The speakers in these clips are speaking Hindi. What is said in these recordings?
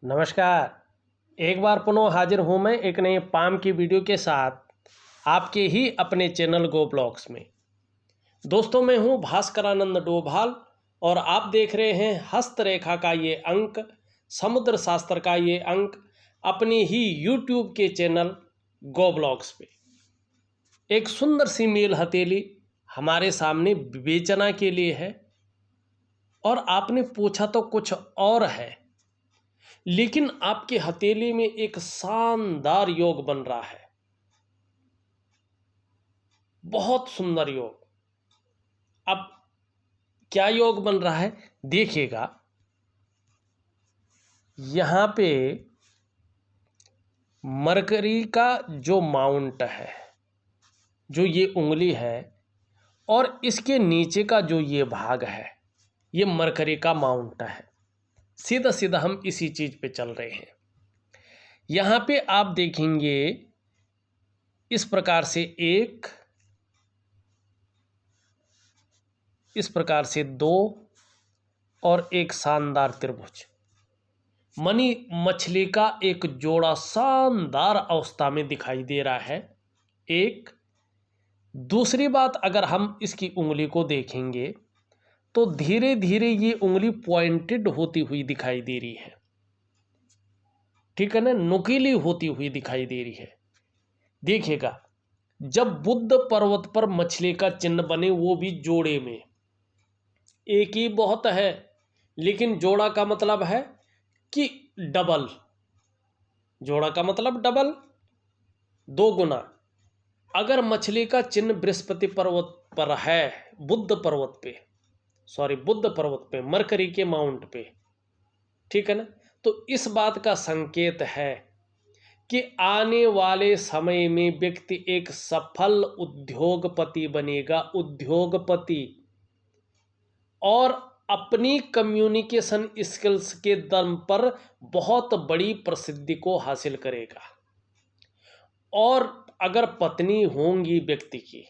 नमस्कार। एक बार पुनः हाजिर हूँ मैं एक नए पाम की वीडियो के साथ आपके ही अपने चैनल गो ब्लॉग्स में। दोस्तों, मैं हूँ भास्करानंद डोभाल और आप देख रहे हैं हस्तरेखा का ये अंक, समुद्र शास्त्र का ये अंक अपनी ही यूट्यूब के चैनल गो ब्लॉग्स पे। एक सुंदर सी मेल हथेली हमारे सामने विवेचना के लिए है और आपने पूछा तो कुछ और है, लेकिन आपके हथेली में एक शानदार योग बन रहा है। बहुत सुंदर योग। अब क्या योग बन रहा है देखिएगा। यहां पे मरकरी का जो माउंट है, जो ये उंगली है, और इसके नीचे का जो ये भाग है, ये मरकरी का माउंट है। सीधा सीधा हम इसी चीज पे चल रहे हैं। यहां पे आप देखेंगे इस प्रकार से एक, इस प्रकार से दो और एक शानदार त्रिभुज। मनी मछली का एक जोड़ा शानदार अवस्था में दिखाई दे रहा है। एक दूसरी बात, अगर हम इसकी उंगली को देखेंगे तो धीरे धीरे ये उंगली पॉइंटेड होती हुई दिखाई दे रही है। ठीक है ना, नुकीली होती हुई दिखाई दे रही है। देखिएगा, जब बुद्ध पर्वत पर मछली का चिन्ह बने, वो भी जोड़े में, एक ही बहुत है, लेकिन जोड़ा का मतलब है कि डबल। जोड़ा का मतलब डबल, दो गुना। अगर मछली का चिन्ह बृहस्पति पर्वत पर है, बुद्ध पर्वत पे, मरकरी के माउंट पे, ठीक है ना, तो इस बात का संकेत है कि आने वाले समय में व्यक्ति एक सफल उद्योगपति बनेगा। उद्योगपति, और अपनी कम्युनिकेशन स्किल्स के दम पर बहुत बड़ी प्रसिद्धि को हासिल करेगा। और अगर पत्नी होंगी व्यक्ति की,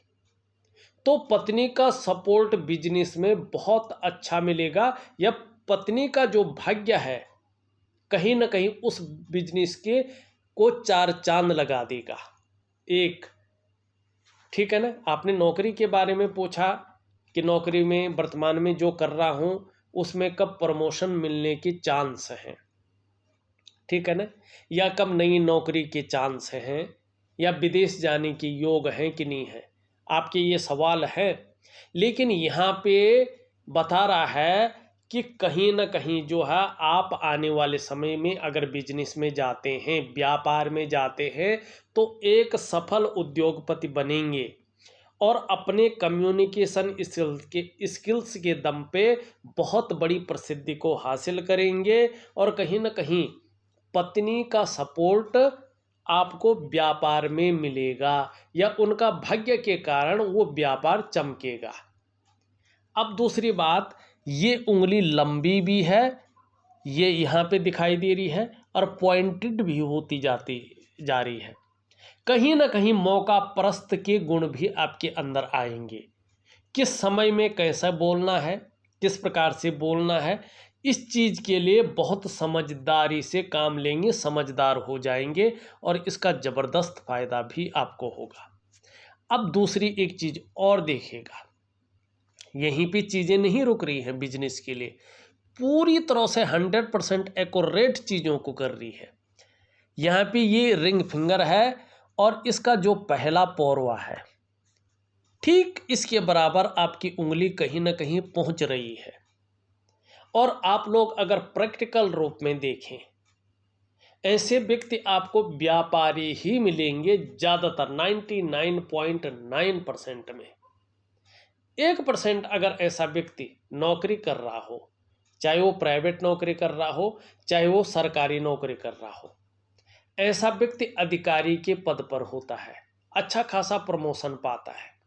तो पत्नी का सपोर्ट बिजनेस में बहुत अच्छा मिलेगा, या पत्नी का जो भाग्य है कहीं ना कहीं उस बिजनेस के को चार चांद लगा देगा। एक, ठीक है ना। आपने नौकरी के बारे में पूछा कि नौकरी में वर्तमान में जो कर रहा हूं उसमें कब प्रमोशन मिलने के चांस हैं, ठीक है ना, या कब नई नौकरी के चांस हैं, या विदेश जाने के योग हैं कि नहीं है, आपके ये सवाल है। लेकिन यहाँ पे बता रहा है कि कहीं ना कहीं जो है, आप आने वाले समय में अगर बिजनेस में जाते हैं, व्यापार में जाते हैं, तो एक सफल उद्योगपति बनेंगे और अपने कम्युनिकेशन स्किल्स के दम पे बहुत बड़ी प्रसिद्धि को हासिल करेंगे। और कहीं ना कहीं पत्नी का सपोर्ट आपको व्यापार में मिलेगा, या उनका भाग्य के कारण वो व्यापार चमकेगा। अब दूसरी बात, ये उंगली लंबी भी है, ये यहाँ पे दिखाई दे रही है, और पॉइंटेड भी होती जा रही है। कहीं ना कहीं मौका परस्त के गुण भी आपके अंदर आएंगे। किस समय में कैसा बोलना है, किस प्रकार से बोलना है, इस चीज़ के लिए बहुत समझदारी से काम लेंगे, समझदार हो जाएंगे, और इसका ज़बरदस्त फायदा भी आपको होगा। अब दूसरी एक चीज़ और देखिएगा, यहीं पे चीज़ें नहीं रुक रही हैं। बिजनेस के लिए पूरी तरह से 100% एक्यूरेट चीज़ों को कर रही है। यहाँ पे ये रिंग फिंगर है, और इसका जो पहला पौरवा है, ठीक इसके बराबर आपकी उंगली कहीं ना कहीं पहुंच रही है। और आप लोग अगर प्रैक्टिकल रूप में देखें, ऐसे व्यक्ति आपको व्यापारी ही मिलेंगे ज़्यादातर, 99.9% में। 1% अगर ऐसा व्यक्ति नौकरी कर रहा हो, चाहे वो प्राइवेट नौकरी कर रहा हो, चाहे वो सरकारी नौकरी कर रहा हो, ऐसा व्यक्ति अधिकारी के पद पर होता है, अच्छा खासा प्रमोशन पाता है,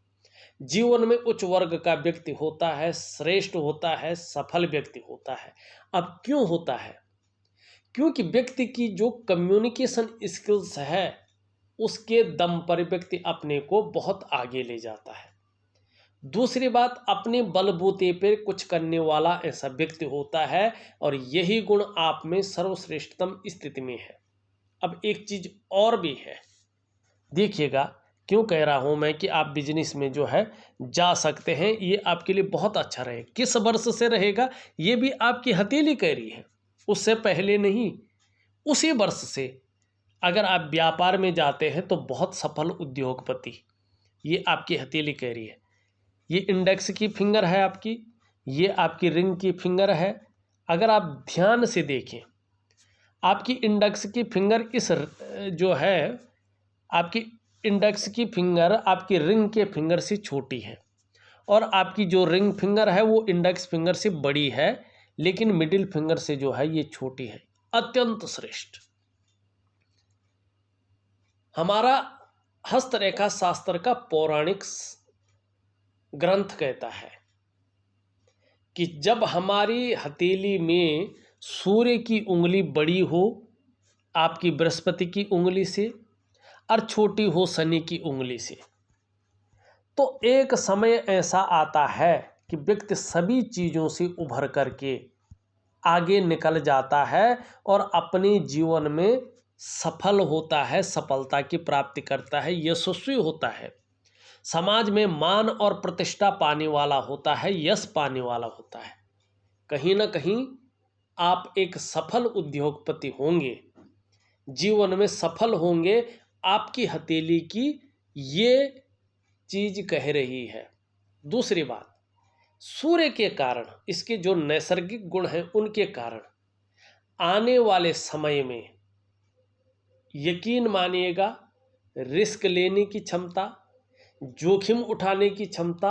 जीवन में उच्च वर्ग का व्यक्ति होता है, श्रेष्ठ होता है, सफल व्यक्ति होता है। अब क्यों होता है? क्योंकि व्यक्ति की जो कम्युनिकेशन स्किल्स है, उसके दम पर व्यक्ति अपने को बहुत आगे ले जाता है। दूसरी बात, अपने बलबूते पर कुछ करने वाला ऐसा व्यक्ति होता है और यही गुण आप में सर्वश्रेष्ठतम स्थिति में है। अब एक चीज और भी है, देखिएगा क्यों कह रहा हूं मैं कि आप बिजनेस में जो है जा सकते हैं, ये आपके लिए बहुत अच्छा रहेगा। किस वर्ष से रहेगा ये भी आपकी हथेली कह रही है, उससे पहले नहीं, उसी वर्ष से अगर आप व्यापार में जाते हैं तो बहुत सफल उद्योगपति, ये आपकी हथेली कह रही है। ये इंडेक्स की फिंगर है आपकी, ये आपकी रिंग की फिंगर है। अगर आप ध्यान से देखें, आपकी इंडेक्स की फिंगर इस जो है, आपकी इंडेक्स की फिंगर आपकी रिंग के फिंगर से छोटी है और आपकी जो रिंग फिंगर है वो इंडेक्स फिंगर से बड़ी है, लेकिन मिडिल फिंगर से जो है ये छोटी है। अत्यंत श्रेष्ठ। हमारा हस्तरेखा शास्त्र का पौराणिक ग्रंथ कहता है कि जब हमारी हथेली में सूर्य की उंगली बड़ी हो आपकी बृहस्पति की उंगली से और छोटी हो शनि की उंगली से, तो एक समय ऐसा आता है कि व्यक्ति सभी चीज़ों से उभर करके आगे निकल जाता है और अपने जीवन में सफल होता है, सफलता की प्राप्ति करता है, यशस्वी होता है, समाज में मान और प्रतिष्ठा पाने वाला होता है, यश पाने वाला होता है। कहीं ना कहीं आप एक सफल उद्योगपति होंगे, जीवन में सफल होंगे, आपकी हथेली की ये चीज कह रही है। दूसरी बात, सूर्य के कारण, इसके जो नैसर्गिक गुण हैं उनके कारण आने वाले समय में यकीन मानिएगा रिस्क लेने की क्षमता, जोखिम उठाने की क्षमता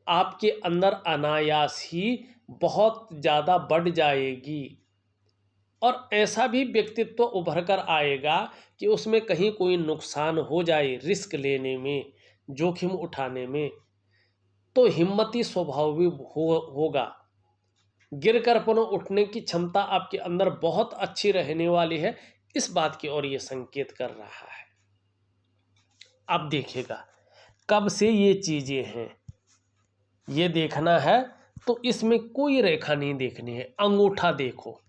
आपके अंदर अनायास ही बहुत ज़्यादा बढ़ जाएगी और ऐसा भी व्यक्तित्व उभर कर आएगा कि उसमें कहीं कोई नुकसान हो जाए रिस्क लेने में, जोखिम उठाने में, तो हिम्मती स्वभाव भी होगा। गिरकर पुनः उठने की क्षमता आपके अंदर बहुत अच्छी रहने वाली है। इस बात की ओर ये संकेत कर रहा है। अब देखिएगा कब से ये चीज़ें हैं ये देखना है, तो इसमें कोई रेखा नहीं देखनी है। अंगूठा देखो,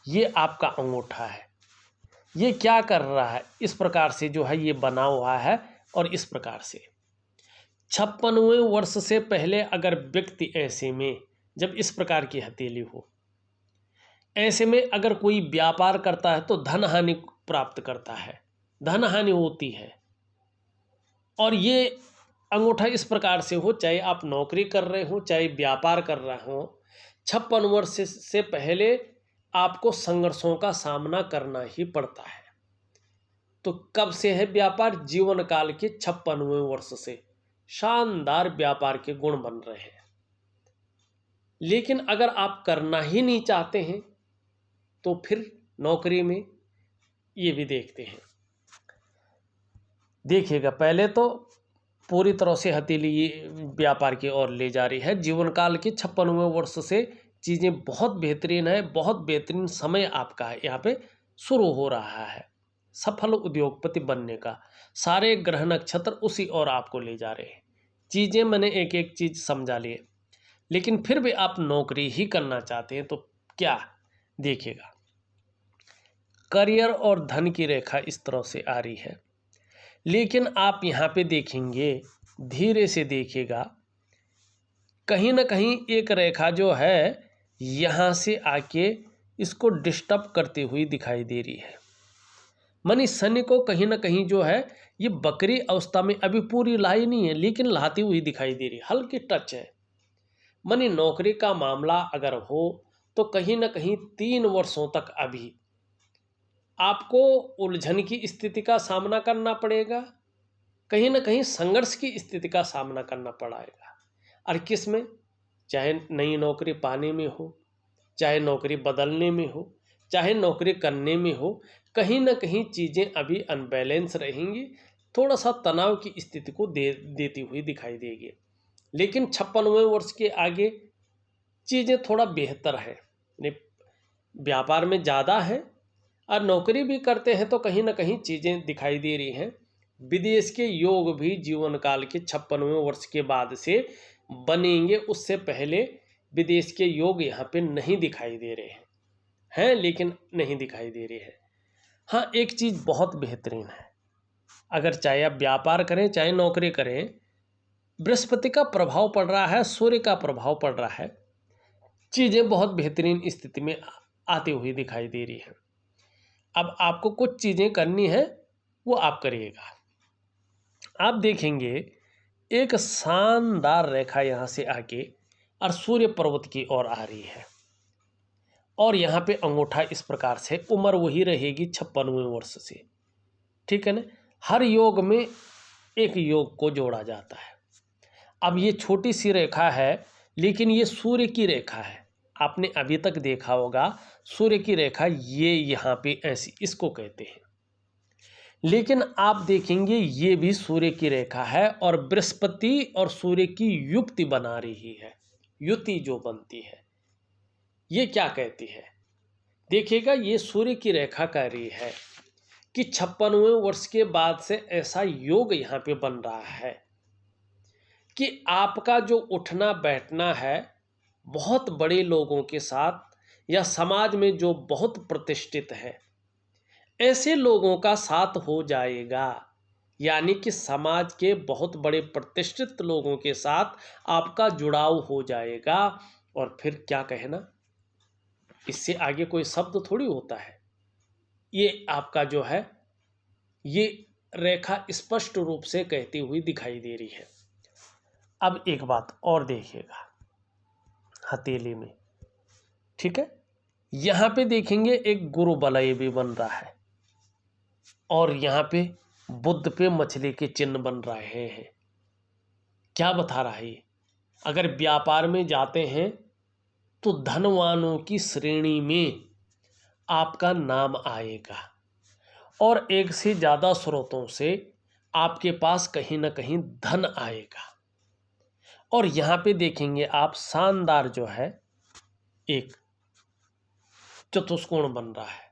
ये आपका अंगूठा है, ये क्या कर रहा है, इस प्रकार से जो है ये बना हुआ है और इस प्रकार से 56वें वर्ष से पहले अगर व्यक्ति ऐसे में, जब इस प्रकार की हथेली हो, ऐसे में अगर कोई व्यापार करता है तो धन हानि प्राप्त करता है, धन हानि होती है। और ये अंगूठा इस प्रकार से हो, चाहे आप नौकरी कर रहे हो चाहे व्यापार कर रहे हो, 56 वर्ष से पहले आपको संघर्षों का सामना करना ही पड़ता है। तो कब से है व्यापार? जीवन काल के 56वें वर्ष से शानदार व्यापार के गुण बन रहे हैं। लेकिन अगर आप करना ही नहीं चाहते हैं तो फिर नौकरी में ये भी देखते हैं। देखिएगा पहले तो पूरी तरह से हथेली व्यापार की ओर ले जा रही है। जीवन काल के 56वें वर्ष से चीज़ें बहुत बेहतरीन है, बहुत बेहतरीन समय आपका है, यहाँ पे शुरू हो रहा है सफल उद्योगपति बनने का। सारे ग्रह नक्षत्र उसी ओर आपको ले जा रहे हैं। चीज़ें मैंने एक एक चीज़ समझा लिए, लेकिन फिर भी आप नौकरी ही करना चाहते हैं तो क्या, देखिएगा करियर और धन की रेखा इस तरह से आ रही है, लेकिन आप यहाँ पे देखेंगे, धीरे से देखिएगा, कहीं ना कहीं एक रेखा जो है यहाँ से आके इसको डिस्टर्ब करती हुई दिखाई दे रही है। मानी शनि को कहीं ना कहीं जो है ये बकरी अवस्था में अभी पूरी लाई नहीं है, लेकिन लाती हुई दिखाई दे रही है, हल्की टच है। मानी नौकरी का मामला अगर हो तो कहीं ना कहीं 3 वर्षों तक अभी आपको उलझन की स्थिति का सामना करना पड़ेगा, कहीं ना कहीं संघर्ष की स्थिति का सामना करना पड़ेगा। और किस में, चाहे नई नौकरी पाने में हो, चाहे नौकरी बदलने में हो, चाहे नौकरी करने में हो, कहीं ना कहीं चीज़ें अभी अनबैलेंस रहेंगी, थोड़ा सा तनाव की स्थिति को देती हुई दिखाई देगी। लेकिन 56वें वर्ष के आगे चीज़ें थोड़ा बेहतर हैं, व्यापार में ज़्यादा है और नौकरी भी करते हैं तो कहीं ना कहीं चीज़ें दिखाई दे रही हैं विदेश के योग भी जीवन काल के 56वें वर्ष के बाद से बनेंगे, उससे पहले विदेश के योग यहाँ पे नहीं दिखाई दे रहे हैं लेकिन नहीं दिखाई दे रहे हैं। हाँ, एक चीज़ बहुत बेहतरीन है, अगर चाहे आप व्यापार करें चाहे नौकरी करें, बृहस्पति का प्रभाव पड़ रहा है, सूर्य का प्रभाव पड़ रहा है, चीज़ें बहुत बेहतरीन स्थिति में आती हुई दिखाई दे रही हैं। अब आपको कुछ चीज़ें करनी है वो आप करिएगा। आप देखेंगे एक शानदार रेखा यहाँ से आके और सूर्य पर्वत की ओर आ रही है, और यहाँ पे अंगूठा इस प्रकार से, उम्र वही रहेगी 56वें वर्ष से, ठीक है ना। हर योग में एक योग को जोड़ा जाता है। अब ये छोटी सी रेखा है लेकिन ये सूर्य की रेखा है, आपने अभी तक देखा होगा सूर्य की रेखा ये यहाँ पे ऐसी, इसको कहते हैं। लेकिन आप देखेंगे ये भी सूर्य की रेखा है और बृहस्पति और सूर्य की युक्ति बना रही है। युति जो बनती है ये क्या कहती है, देखिएगा ये सूर्य की रेखा कह रही है कि 56वें वर्ष के बाद से ऐसा योग यहाँ पे बन रहा है कि आपका जो उठना बैठना है बहुत बड़े लोगों के साथ या समाज में जो बहुत प्रतिष्ठित है ऐसे लोगों का साथ हो जाएगा। यानी कि समाज के बहुत बड़े प्रतिष्ठित लोगों के साथ आपका जुड़ाव हो जाएगा। और फिर क्या कहना, इससे आगे कोई शब्द थोड़ी होता है। ये आपका जो है ये रेखा स्पष्ट रूप से कहती हुई दिखाई दे रही है। अब एक बात और देखिएगा हथेली में, ठीक है, यहाँ पे देखेंगे एक गुरु बलय भी बन रहा है और यहाँ पे बुद्ध पे मछली के चिन्ह बन रहे हैं। क्या बता रहा है, अगर व्यापार में जाते हैं तो धनवानों की श्रेणी में आपका नाम आएगा और एक से ज़्यादा स्रोतों से आपके पास कहीं ना कहीं धन आएगा। और यहाँ पे देखेंगे आप शानदार जो है एक चतुष्कोण बन रहा है।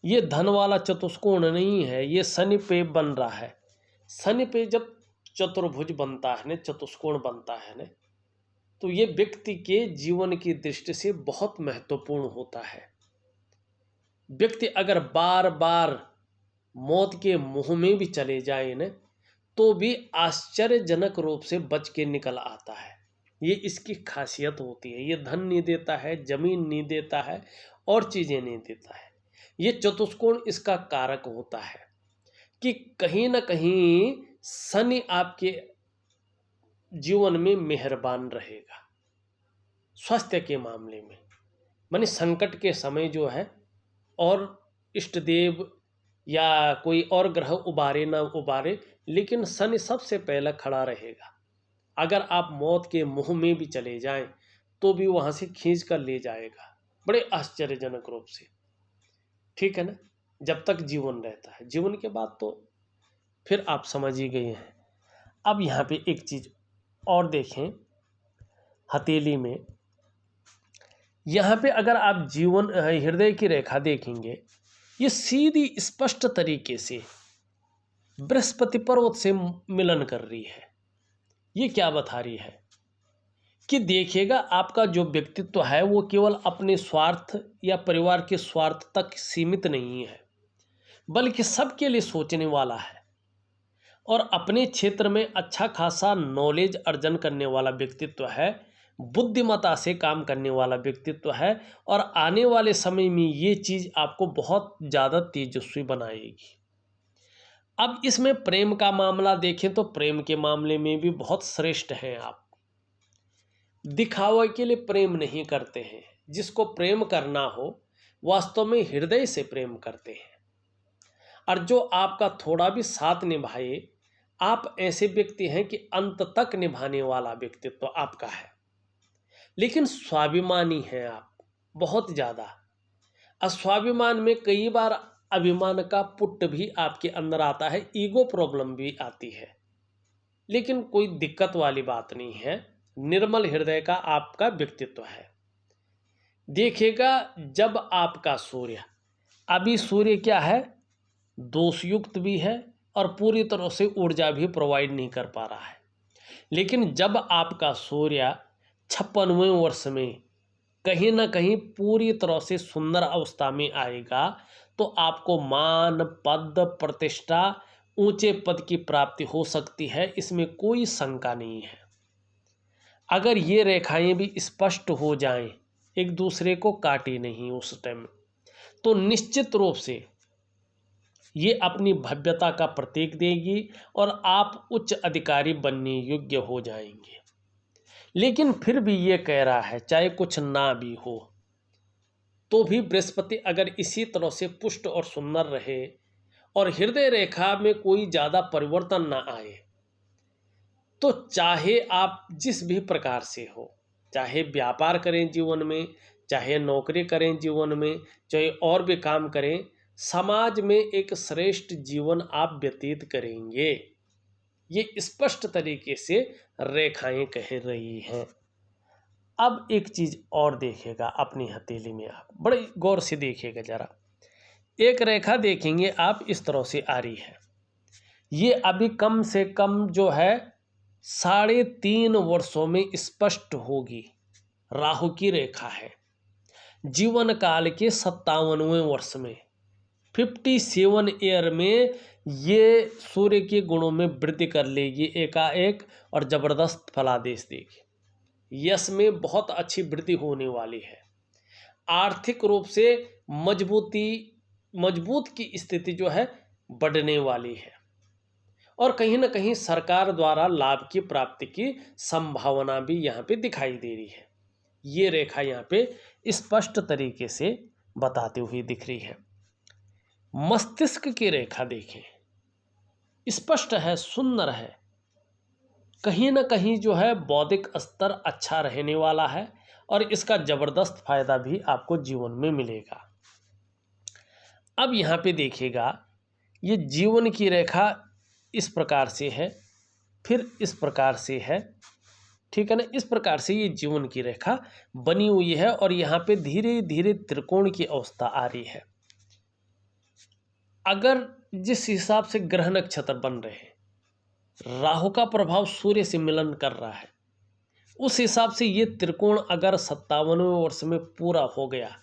ये धन वाला चतुष्कोण नहीं है, ये शनि पे बन रहा है। शनि पे जब चतुर्भुज बनता है ना, चतुष्कोण बनता है ना, तो ये व्यक्ति के जीवन की दृष्टि से बहुत महत्वपूर्ण होता है। व्यक्ति अगर बार बार मौत के मुंह में भी चले जाए ना तो भी आश्चर्यजनक रूप से बच के निकल आता है। ये इसकी खासियत होती है। ये धन नहीं देता है, जमीन नहीं देता है और चीज़ें नहीं देता है। ये चतुष्कोण इसका कारक होता है कि कहीं ना कहीं शनि आपके जीवन में मेहरबान रहेगा। स्वास्थ्य के मामले में माने संकट के समय जो है, और इष्ट देव या कोई और ग्रह उबारे ना उबारे, लेकिन शनि सबसे पहले खड़ा रहेगा। अगर आप मौत के मुंह में भी चले जाएं तो भी वहाँ से खींच कर ले जाएगा बड़े आश्चर्यजनक रूप से, ठीक है ना, जब तक जीवन रहता है। जीवन के बाद तो फिर आप समझ ही गए हैं। अब यहाँ पे एक चीज़ और देखें हथेली में, यहाँ पे अगर आप जीवन हृदय की रेखा देखेंगे ये सीधी स्पष्ट तरीके से बृहस्पति पर्वत से मिलन कर रही है। ये क्या बता रही है कि देखिएगा आपका जो व्यक्तित्व है वो केवल अपने स्वार्थ या परिवार के स्वार्थ तक सीमित नहीं है, बल्कि सबके लिए सोचने वाला है और अपने क्षेत्र में अच्छा खासा नॉलेज अर्जन करने वाला व्यक्तित्व है, बुद्धिमत्ता से काम करने वाला व्यक्तित्व है। और आने वाले समय में ये चीज़ आपको बहुत ज़्यादा तेजस्वी बनाएगी। अब इसमें प्रेम का मामला देखें तो प्रेम के मामले में भी बहुत श्रेष्ठ हैं आप। दिखावे के लिए प्रेम नहीं करते हैं, जिसको प्रेम करना हो वास्तव में हृदय से प्रेम करते हैं। और जो आपका थोड़ा भी साथ निभाए, आप ऐसे व्यक्ति हैं कि अंत तक निभाने वाला व्यक्तित्व आपका है। लेकिन स्वाभिमानी हैं आप बहुत ज़्यादा। अस्वाभिमान में कई बार अभिमान का पुट भी आपके अंदर आता है, ईगो प्रॉब्लम भी आती है, लेकिन कोई दिक्कत वाली बात नहीं है। निर्मल हृदय का आपका व्यक्तित्व है। देखिएगा जब आपका सूर्य, अभी सूर्य क्या है, दोषयुक्त भी है और पूरी तरह से ऊर्जा भी प्रोवाइड नहीं कर पा रहा है। लेकिन जब आपका सूर्य 56वें वर्ष में कहीं ना कहीं पूरी तरह से सुंदर अवस्था में आएगा तो आपको मान, पद, प्रतिष्ठा, ऊंचे पद की प्राप्ति हो सकती है, इसमें कोई शंका नहीं है। अगर ये रेखाएं भी स्पष्ट हो जाएं, एक दूसरे को काटी नहीं उस टाइम, तो निश्चित रूप से ये अपनी भव्यता का प्रतीक देगी और आप उच्च अधिकारी बनने योग्य हो जाएंगे। लेकिन फिर भी ये कह रहा है चाहे कुछ ना भी हो तो भी बृहस्पति अगर इसी तरह से पुष्ट और सुंदर रहे और हृदय रेखा में कोई ज़्यादा परिवर्तन ना आए, तो चाहे आप जिस भी प्रकार से हो, चाहे व्यापार करें जीवन में, चाहे नौकरी करें जीवन में, चाहे और भी काम करें, समाज में एक श्रेष्ठ जीवन आप व्यतीत करेंगे। ये स्पष्ट तरीके से रेखाएं कह रही हैं। अब एक चीज और देखिएगा अपनी हथेली में, आप बड़े गौर से देखिएगा जरा। एक रेखा देखेंगे आप इस तरह से आ रही है, ये अभी कम से कम जो है 3.5 वर्षों में स्पष्ट होगी। राहु की रेखा है, जीवन काल के 57वें वर्ष में 57 ईयर में ये सूर्य के गुणों में वृद्धि कर लेगी एकाएक और जबरदस्त फलादेश देगी। यश में बहुत अच्छी वृद्धि होने वाली है। आर्थिक रूप से मजबूत की स्थिति जो है बढ़ने वाली है और कहीं ना कहीं सरकार द्वारा लाभ की प्राप्ति की संभावना भी यहाँ पे दिखाई दे रही है। ये रेखा यहाँ पे स्पष्ट तरीके से बताती हुई दिख रही है। मस्तिष्क की रेखा देखें, स्पष्ट है, सुंदर है, कहीं ना कहीं जो है बौद्धिक स्तर अच्छा रहने वाला है और इसका जबरदस्त फायदा भी आपको जीवन में मिलेगा। अब यहाँ पे देखिएगा, ये जीवन की रेखा इस प्रकार से है, फिर इस प्रकार से है, ठीक है ना। इस प्रकार से ये जीवन की रेखा बनी हुई है और यहाँ पे धीरे धीरे त्रिकोण की अवस्था आ रही है। अगर जिस हिसाब से ग्रह नक्षत्र बन रहे हैं, राहु का प्रभाव सूर्य से मिलन कर रहा है, उस हिसाब से ये त्रिकोण अगर 57वें वर्ष में पूरा हो गया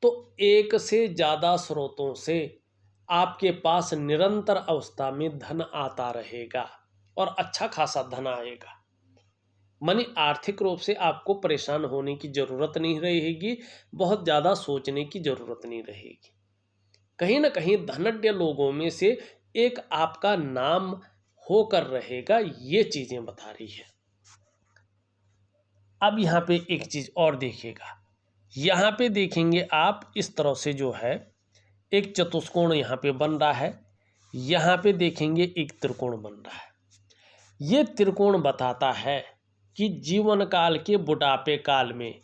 तो एक से ज़्यादा स्रोतों से आपके पास निरंतर अवस्था में धन आता रहेगा और अच्छा खासा धन आएगा। मानी आर्थिक रूप से आपको परेशान होने की ज़रूरत नहीं रहेगी, बहुत ज़्यादा सोचने की ज़रूरत नहीं रहेगी। कहीं ना कहीं धनढ़ लोगों में से एक आपका नाम होकर रहेगा, ये चीजें बता रही है। अब यहाँ पे एक चीज और देखिएगा, यहाँ पे देखेंगे आप इस तरह से जो है एक चतुष्कोण यहाँ पे बन रहा है, यहाँ पे देखेंगे एक त्रिकोण बन रहा है। ये त्रिकोण बताता है कि जीवन काल के बुढ़ापे काल में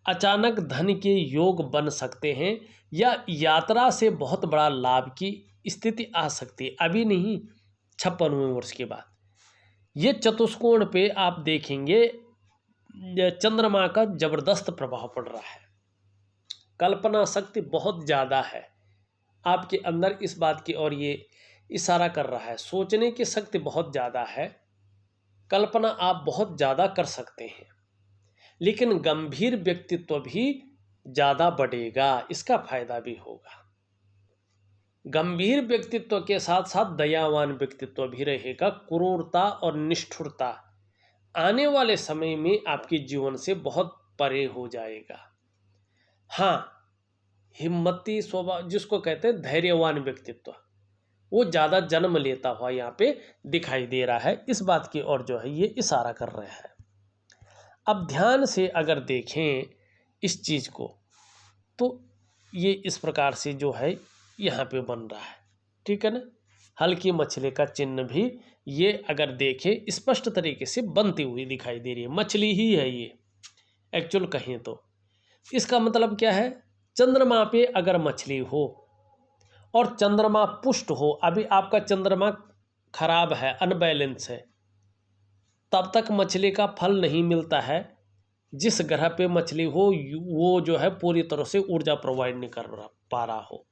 अचानक धन के योग बन सकते हैं या यात्रा से बहुत बड़ा लाभ की स्थिति आ सकती है। अभी नहीं, 56वें वर्ष के बाद। ये चतुष्कोण पे आप देखेंगे चंद्रमा का जबरदस्त प्रभाव पड़ रहा है। कल्पना शक्ति बहुत ज़्यादा है आपके अंदर, इस बात की ओर ये इशारा कर रहा है। सोचने की शक्ति बहुत ज़्यादा है, कल्पना आप बहुत ज़्यादा कर सकते हैं, लेकिन गंभीर व्यक्तित्व भी ज़्यादा बढ़ेगा, इसका फायदा भी होगा। गंभीर व्यक्तित्व के साथ साथ दयावान व्यक्तित्व भी रहेगा। क्रूरता और निष्ठुरता आने वाले समय में आपके जीवन से बहुत परे हो जाएगा। हाँ, हिम्मती स्वभाव जिसको कहते हैं धैर्यवान व्यक्तित्व, वो ज़्यादा जन्म लेता हुआ यहाँ पे दिखाई दे रहा है। इस बात की ओर जो है ये इशारा कर रहा है। अब ध्यान से अगर देखें इस चीज़ को तो ये इस प्रकार से जो है यहाँ पे बन रहा है, ठीक है ना। हल्की मछली का चिन्ह भी ये अगर देखें स्पष्ट तरीके से बनती हुई दिखाई दे रही है। मछली ही है ये एक्चुअल कहें तो। इसका मतलब क्या है, चंद्रमा पे अगर मछली हो और चंद्रमा पुष्ट हो, अभी आपका चंद्रमा खराब है, अनबैलेंस है, तब तक मछली का फल नहीं मिलता है। जिस ग्रह पे मछली हो वो जो है पूरी तरह से ऊर्जा प्रोवाइड नहीं कर पा रहा हो।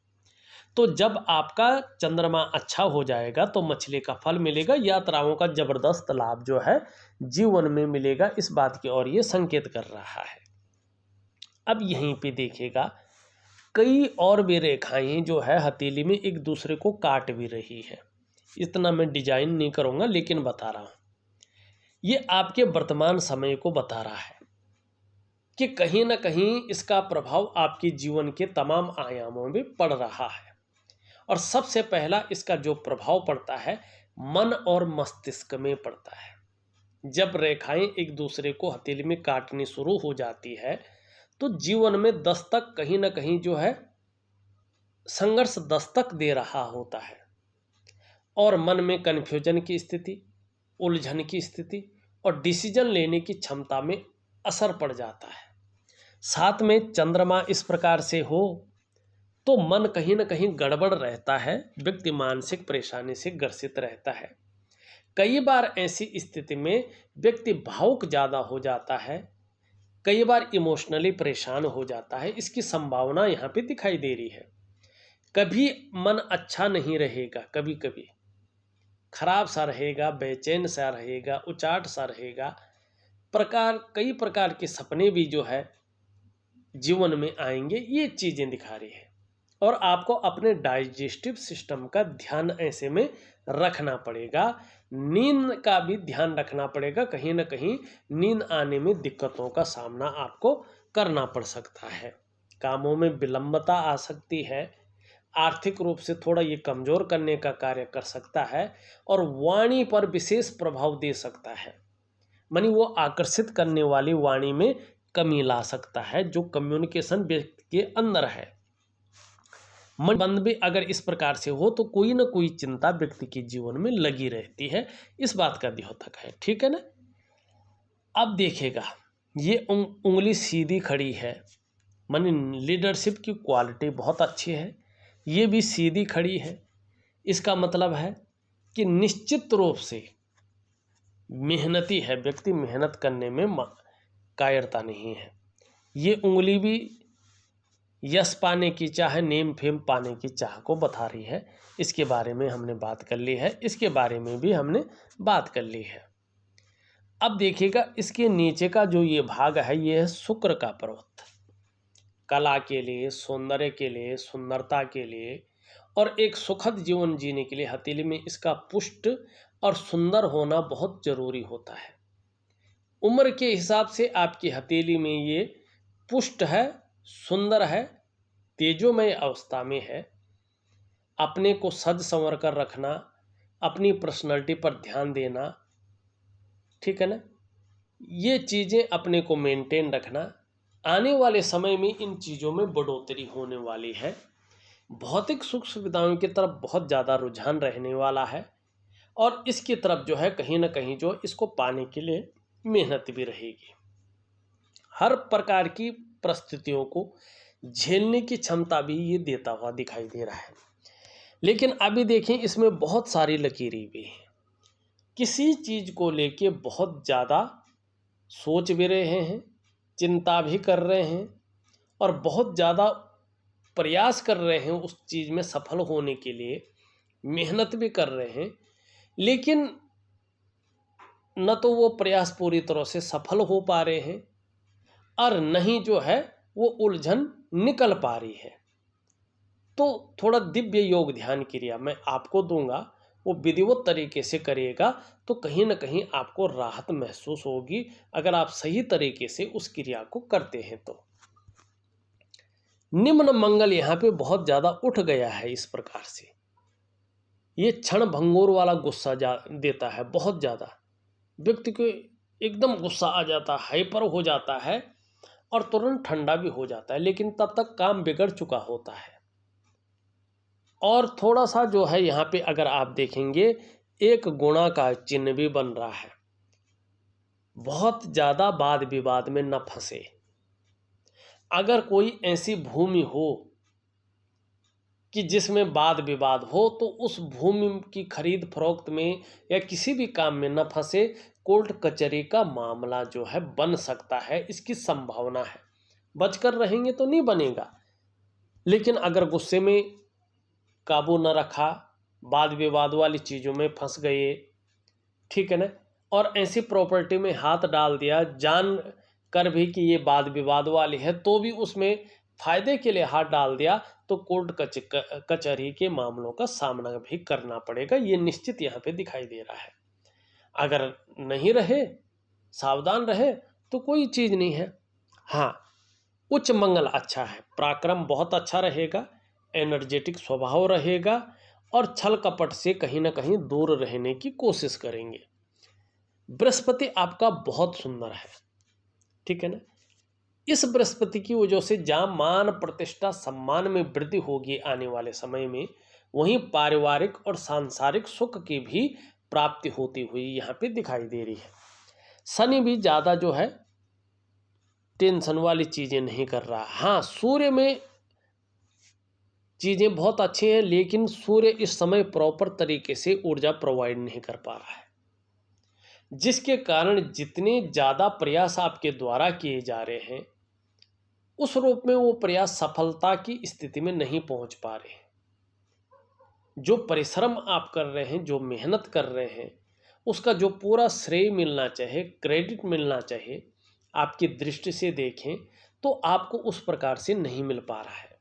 तो जब आपका चंद्रमा अच्छा हो जाएगा तो मछली का फल मिलेगा, यात्राओं का जबरदस्त लाभ जो है जीवन में मिलेगा, इस बात की ओर ये संकेत कर रहा है। अब यहीं पे देखिएगा कई और भी रेखाएं जो है हथेली में एक दूसरे को काट भी रही है। इतना मैं डिजाइन नहीं करूंगा लेकिन बता रहा हूं। ये आपके वर्तमान समय को बता रहा है कि कहीं ना कहीं इसका प्रभाव आपके जीवन के तमाम आयामों में पड़ रहा है। और सबसे पहला इसका जो प्रभाव पड़ता है मन और मस्तिष्क में पड़ता है। जब रेखाएं एक दूसरे को हथेली में काटनी शुरू हो जाती है तो जीवन में दस्तक कहीं ना कहीं जो है संघर्ष दस्तक दे रहा होता है और मन में कन्फ्यूजन की स्थिति, उलझन की स्थिति और डिसीजन लेने की क्षमता में असर पड़ जाता है। साथ में चंद्रमा इस प्रकार से हो तो मन कहीं ना कहीं गड़बड़ रहता है, व्यक्ति मानसिक परेशानी से ग्रसित रहता है। कई बार ऐसी स्थिति में व्यक्ति भावुक ज़्यादा हो जाता है, कई बार इमोशनली परेशान हो जाता है, इसकी संभावना यहाँ पे दिखाई दे रही है। कभी मन अच्छा नहीं रहेगा, कभी कभी खराब सा रहेगा, बेचैन सा रहेगा, उचाट सा रहेगा, कई प्रकार के सपने भी जो है जीवन में आएंगे, ये चीज़ें दिखा रही है। और आपको अपने डाइजेस्टिव सिस्टम का ध्यान ऐसे में रखना पड़ेगा, नींद का भी ध्यान रखना पड़ेगा। कहीं ना कहीं नींद आने में दिक्कतों का सामना आपको करना पड़ सकता है, कामों में विलंबता आ सकती है, आर्थिक रूप से थोड़ा ये कमज़ोर करने का कार्य कर सकता है और वाणी पर विशेष प्रभाव दे सकता है। मानी वो आकर्षित करने वाली वाणी में कमी ला सकता है जो कम्युनिकेशन व्यक्ति के अंदर है। मन बंद भी अगर इस प्रकार से हो तो कोई ना कोई चिंता व्यक्ति के जीवन में लगी रहती है, इस बात का द्योतक है। ठीक है ना। अब देखिएगा ये उंगली सीधी खड़ी है, मानी लीडरशिप की क्वालिटी बहुत अच्छी है, ये भी सीधी खड़ी है। इसका मतलब है कि निश्चित रूप से मेहनती है व्यक्ति, मेहनत करने में कायरता नहीं है। ये उंगली भी यश पाने की चाह, नेम फेम पाने की चाह को बता रही है। इसके बारे में हमने बात कर ली है, इसके बारे में भी हमने बात कर ली है। अब देखिएगा इसके नीचे का जो ये भाग है ये है शुक्र का पर्वत। कला के लिए, सौंदर्य के लिए, सुंदरता के लिए और एक सुखद जीवन जीने के लिए हथेली में इसका पुष्ट और सुंदर होना बहुत जरूरी होता है। उम्र के हिसाब से आपकी हथेली में ये पुष्ट है, सुंदर है, तेजोमय अवस्था में है। अपने को सज संवर कर रखना, अपनी पर्सनैलिटी पर ध्यान देना, ठीक है ना, ये चीज़ें अपने को मेंटेन रखना। आने वाले समय में इन चीज़ों में बढ़ोतरी होने वाली है। भौतिक सुख सुविधाओं की तरफ बहुत ज़्यादा रुझान रहने वाला है और इसकी तरफ जो है कहीं ना कहीं जो इसको पाने के लिए मेहनत भी रहेगी। हर प्रकार की परिस्थितियों को झेलने की क्षमता भी ये देता हुआ दिखाई दे रहा है। लेकिन अभी देखें इसमें बहुत सारी लकीरें भी हैं। किसी चीज़ को लेके बहुत ज़्यादा सोच भी रहे हैं, चिंता भी कर रहे हैं और बहुत ज़्यादा प्रयास कर रहे हैं उस चीज़ में सफल होने के लिए, मेहनत भी कर रहे हैं, लेकिन न तो वो प्रयास पूरी तरह से सफल हो पा रहे हैं और नहीं जो है वो उलझन निकल पा रही है। तो थोड़ा दिव्य योग ध्यान क्रिया मैं आपको दूंगा, वो विधिवत तरीके से करिएगा तो कहीं ना कहीं आपको राहत महसूस होगी अगर आप सही तरीके से उस क्रिया को करते हैं तो। निम्न मंगल यहाँ पे बहुत ज़्यादा उठ गया है। इस प्रकार से ये क्षण भंगुर वाला गुस्सा देता है, बहुत ज़्यादा व्यक्ति को एकदम गुस्सा आ जाता है, हाइपर हो जाता है और तुरंत ठंडा भी हो जाता है, लेकिन तब तक काम बिगड़ चुका होता है। और थोड़ा सा जो है यहाँ पे अगर आप देखेंगे एक गुणा का चिन्ह भी बन रहा है। बहुत ज़्यादा वाद विवाद में न फंसे। अगर कोई ऐसी भूमि हो कि जिसमें वाद विवाद हो तो उस भूमि की खरीद फरोख्त में या किसी भी काम में न फंसे। कोर्ट कचहरी का मामला जो है बन सकता है, इसकी संभावना है। बचकर रहेंगे तो नहीं बनेगा, लेकिन अगर गुस्से में काबू न रखा, वाद विवाद वाली चीज़ों में फंस गए, ठीक है ना, और ऐसी प्रॉपर्टी में हाथ डाल दिया जान कर भी कि ये वाद विवाद वाली है, तो भी उसमें फायदे के लिए हाथ डाल दिया, तो कोर्ट कचहरी के मामलों का सामना भी करना पड़ेगा। ये निश्चित यहाँ पे दिखाई दे रहा है। अगर नहीं रहे, सावधान रहे, तो कोई चीज़ नहीं है। हाँ, उच्च मंगल अच्छा है, पराक्रम बहुत अच्छा रहेगा, एनर्जेटिक स्वभाव रहेगा, और छल कपट से कहीं ना कहीं दूर रहने की कोशिश करेंगे। बृहस्पति आपका बहुत सुंदर है, ठीक है ना। इस बृहस्पति की वजह से जहाँ मान प्रतिष्ठा सम्मान में वृद्धि होगी आने वाले समय में, वहीं पारिवारिक और सांसारिक सुख की भी प्राप्ति होती हुई यहाँ पे दिखाई दे रही है। शनि भी ज़्यादा जो है टेंशन वाली चीज़ें नहीं कर रहा। हाँ, सूर्य में चीज़ें बहुत अच्छी हैं, लेकिन सूर्य इस समय प्रॉपर तरीके से ऊर्जा प्रोवाइड नहीं कर पा रहा है, जिसके कारण जितने ज़्यादा प्रयास आपके द्वारा किए जा रहे हैं, उस रूप में वो प्रयास सफलता की स्थिति में नहीं पहुंच पा रहे हैं। जो परिश्रम आप कर रहे हैं, जो मेहनत कर रहे हैं, उसका जो पूरा श्रेय मिलना चाहिए, क्रेडिट मिलना चाहिए, आपकी दृष्टि से देखें तो आपको उस प्रकार से नहीं मिल पा रहा है।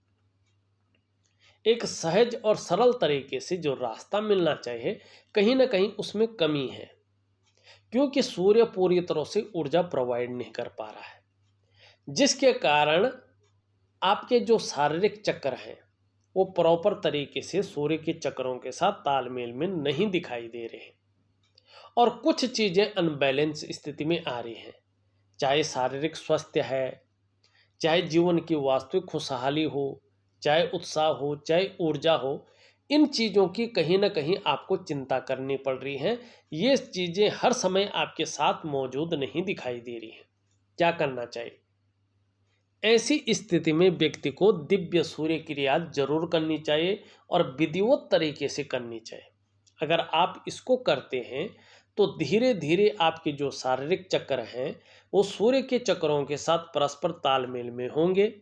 एक सहज और सरल तरीके से जो रास्ता मिलना चाहिए, कहीं ना कहीं उसमें कमी है, क्योंकि सूर्य पूरी तरह से ऊर्जा प्रोवाइड नहीं कर पा रहा है, जिसके कारण आपके जो शारीरिक चक्र हैं वो प्रॉपर तरीके से सूर्य के चक्रों के साथ तालमेल में नहीं दिखाई दे रहे हैं, और कुछ चीज़ें अनबैलेंस स्थिति में आ रही हैं। चाहे शारीरिक स्वास्थ्य है, चाहे जीवन की वास्तविक खुशहाली हो, चाहे उत्साह हो, चाहे ऊर्जा हो, इन चीज़ों की कहीं ना कहीं आपको चिंता करनी पड़ रही है। ये चीज़ें हर समय आपके साथ मौजूद नहीं दिखाई दे रही हैं। क्या करना चाहिए? ऐसी स्थिति में व्यक्ति को दिव्य सूर्य क्रिया जरूर करनी चाहिए, और विधिवत तरीके से करनी चाहिए। अगर आप इसको करते हैं तो धीरे धीरे आपके जो शारीरिक चक्र हैं वो सूर्य के चक्रों के साथ परस्पर तालमेल में होंगे,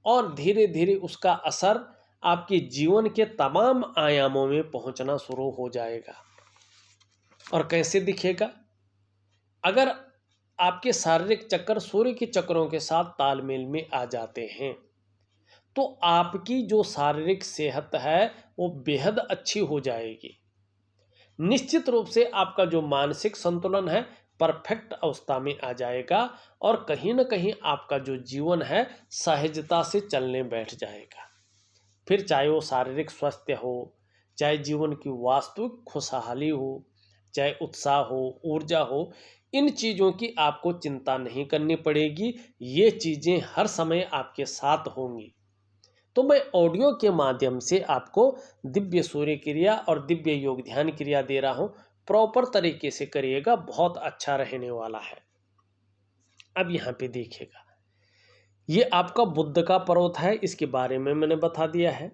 और धीरे धीरे उसका असर आपके जीवन के तमाम आयामों में पहुंचना शुरू हो जाएगा। और कैसे दिखेगा? अगर आपके शारीरिक चक्र सूर्य के चक्रों के साथ तालमेल में आ जाते हैं, तो आपकी जो शारीरिक सेहत है वो बेहद अच्छी हो जाएगी। निश्चित रूप से आपका जो मानसिक संतुलन है परफेक्ट अवस्था में आ जाएगा, और कहीं ना कहीं आपका जो जीवन है सहजता से चलने बैठ जाएगा। फिर चाहे वो शारीरिक स्वास्थ्य हो, चाहे जीवन की वास्तविक खुशहाली हो, चाहे उत्साह हो, ऊर्जा हो, इन चीज़ों की आपको चिंता नहीं करनी पड़ेगी। ये चीज़ें हर समय आपके साथ होंगी। तो मैं ऑडियो के माध्यम से आपको दिव्य सूर्य क्रिया और दिव्य योग ध्यान क्रिया दे रहा हूँ। प्रॉपर तरीके से करिएगा, बहुत अच्छा रहने वाला है। अब यहाँ पे देखिएगा, ये आपका बुध का पर्वत है, इसके बारे में मैंने बता दिया है।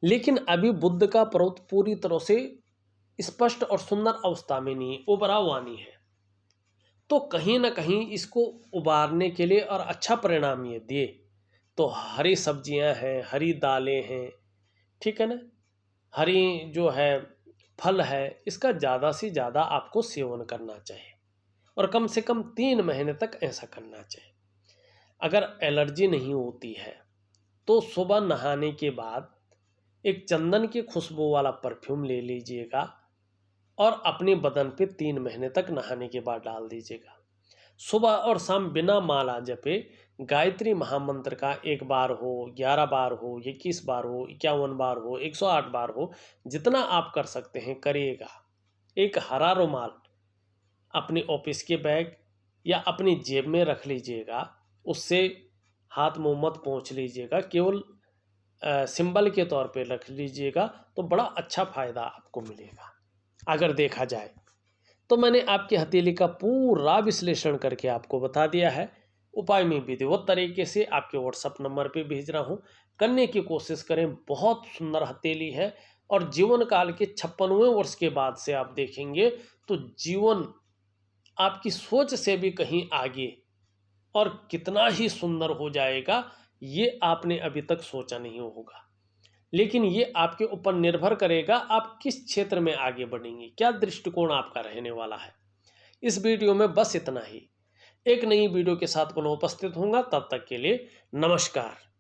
लेकिन अभी बुध का पर्वत पूरी तरह से स्पष्ट और सुंदर अवस्था में नहीं, उभरा हुआ नहीं है। तो कहीं ना कहीं इसको उबारने के लिए और अच्छा परिणाम ये दे, तो हरी सब्जियां हैं, हरी दालें हैं, ठीक है ना, हरी जो है फल है, इसका ज़्यादा से ज़्यादा आपको सेवन करना चाहिए, और कम से कम 3 महीने तक ऐसा करना चाहिए। अगर एलर्जी नहीं होती है तो सुबह नहाने के बाद एक चंदन की खुशबू वाला परफ्यूम ले लीजिएगा, और अपने बदन पे 3 महीने तक नहाने के बाद डाल दीजिएगा। सुबह और शाम बिना माला जपे गायत्री महामंत्र का 1 बार हो, 11 बार हो, 21 बार हो, 51 बार हो, 108 बार हो, जितना आप कर सकते हैं करिएगा। एक हरा रुमाल अपने ऑफिस के बैग या अपनी जेब में रख लीजिएगा, उससे हाथ मुंह मत पोंछ लीजिएगा, केवल सिंबल के तौर पे रख लीजिएगा, तो बड़ा अच्छा फायदा आपको मिलेगा। अगर देखा जाए तो मैंने आपकी हथेली का पूरा विश्लेषण करके आपको बता दिया है। उपाय में विधिवत तरीके से आपके व्हाट्सएप नंबर पे भेज रहा हूँ, करने की कोशिश करें। बहुत सुंदर हथेली है, और जीवन काल के 56वें वर्ष के बाद से आप देखेंगे तो जीवन आपकी सोच से भी कहीं आगे और कितना ही सुंदर हो जाएगा, ये आपने अभी तक सोचा नहीं होगा। लेकिन ये आपके ऊपर निर्भर करेगा आप किस क्षेत्र में आगे बढ़ेंगे, क्या दृष्टिकोण आपका रहने वाला है। इस वीडियो में बस इतना ही। एक नई वीडियो के साथ पुनः उपस्थित होऊंगा, तब तक के लिए नमस्कार।